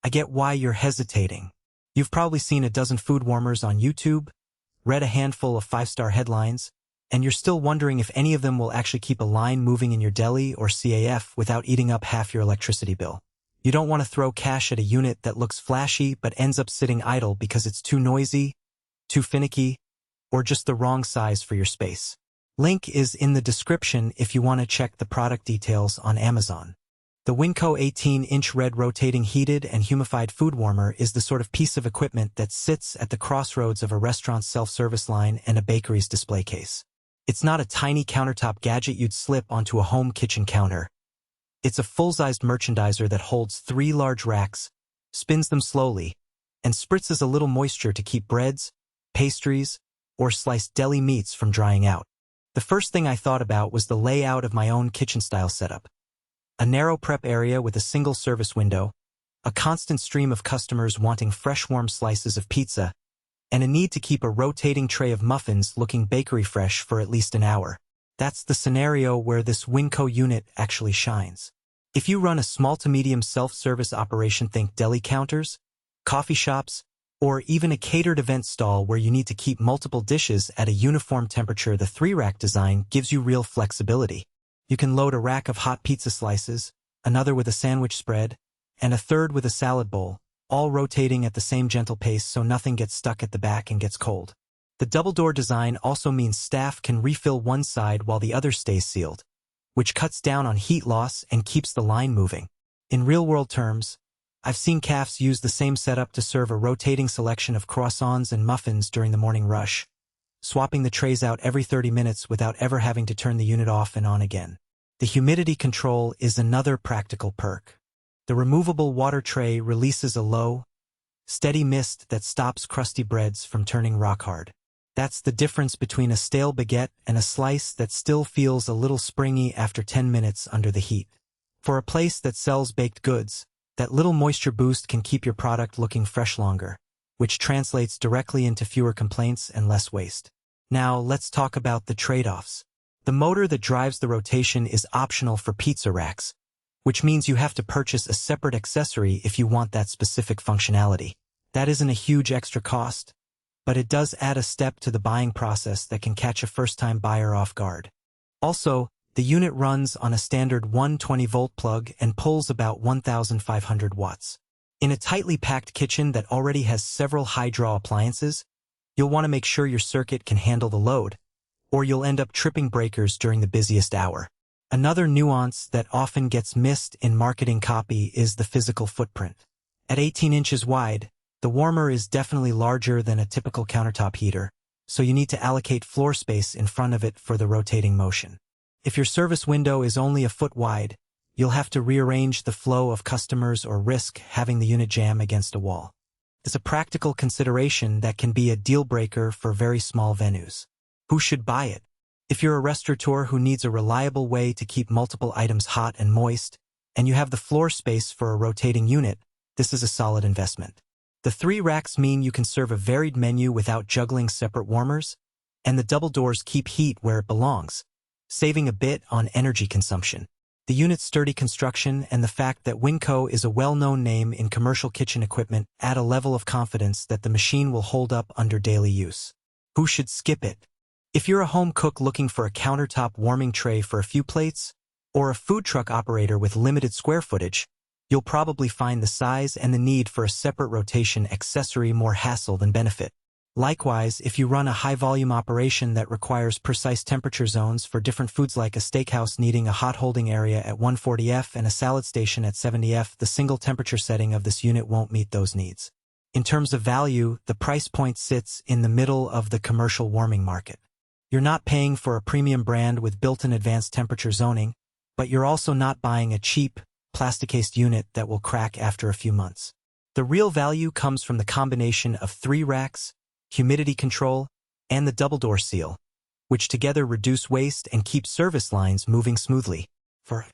I get why you're hesitating. You've probably seen a dozen food warmers on YouTube, read a handful of 5-star headlines, and you're still wondering if any of them will actually keep a line moving in your deli or CAF without eating up half your electricity bill. You don't want to throw cash at a unit that looks flashy but ends up sitting idle because it's too noisy, too finicky, or just the wrong size for your space. Link is in the description if you want to check the product details on Amazon. The Winco 18-inch red rotating heated and humified food warmer is the sort of piece of equipment that sits at the crossroads of a restaurant's self-service line and a bakery's display case. It's not a tiny countertop gadget you'd slip onto a home kitchen counter. It's a full-sized merchandiser that holds 3 large racks, spins them slowly, and spritzes a little moisture to keep breads, pastries, or sliced deli meats from drying out. The first thing I thought about was the layout of my own kitchen-style setup. A narrow prep area with a single service window, a constant stream of customers wanting fresh warm slices of pizza, and a need to keep a rotating tray of muffins looking bakery fresh for at least an hour. That's the scenario where this Winco unit actually shines. If you run a small to medium self-service operation, think deli counters, coffee shops, or even a catered event stall where you need to keep multiple dishes at a uniform temperature, the 3-rack design gives you real flexibility. You can load a rack of hot pizza slices, another with a sandwich spread, and a third with a salad bowl, all rotating at the same gentle pace so nothing gets stuck at the back and gets cold. The double-door design also means staff can refill one side while the other stays sealed, which cuts down on heat loss and keeps the line moving. In real-world terms, I've seen cafes use the same setup to serve a rotating selection of croissants and muffins during the morning rush, swapping the trays out every 30 minutes without ever having to turn the unit off and on again. The humidity control is another practical perk. The removable water tray releases a low, steady mist that stops crusty breads from turning rock hard. That's the difference between a stale baguette and a slice that still feels a little springy after 10 minutes under the heat. For a place that sells baked goods, that little moisture boost can keep your product looking fresh longer, which translates directly into fewer complaints and less waste. Now, let's talk about the trade-offs. The motor that drives the rotation is optional for pizza racks, which means you have to purchase a separate accessory if you want that specific functionality. That isn't a huge extra cost, but it does add a step to the buying process that can catch a first-time buyer off guard. Also, the unit runs on a standard 120-volt plug and pulls about 1,500 watts. In a tightly packed kitchen that already has several high-draw appliances, you'll want to make sure your circuit can handle the load, or you'll end up tripping breakers during the busiest hour. Another nuance that often gets missed in marketing copy is the physical footprint. At 18 inches wide, the warmer is definitely larger than a typical countertop heater, so you need to allocate floor space in front of it for the rotating motion. If your service window is only a foot wide, you'll have to rearrange the flow of customers or risk having the unit jam against a wall. It's a practical consideration that can be a deal-breaker for very small venues. Who should buy it? If you're a restaurateur who needs a reliable way to keep multiple items hot and moist, and you have the floor space for a rotating unit, this is a solid investment. The 3 racks mean you can serve a varied menu without juggling separate warmers, and the double doors keep heat where it belongs, saving a bit on energy consumption. The unit's sturdy construction and the fact that Winco is a well-known name in commercial kitchen equipment add a level of confidence that the machine will hold up under daily use. Who should skip it? If you're a home cook looking for a countertop warming tray for a few plates, or a food truck operator with limited square footage, you'll probably find the size and the need for a separate rotation accessory more hassle than benefit. Likewise, if you run a high-volume operation that requires precise temperature zones for different foods, like a steakhouse needing a hot holding area at 140°F and a salad station at 70°F, the single temperature setting of this unit won't meet those needs. In terms of value, the price point sits in the middle of the commercial warming market. You're not paying for a premium brand with built-in advanced temperature zoning, but you're also not buying a cheap, plastic-cased unit that will crack after a few months. The real value comes from the combination of 3 racks, humidity control, and the double-door seal, which together reduce waste and keep service lines moving smoothly. For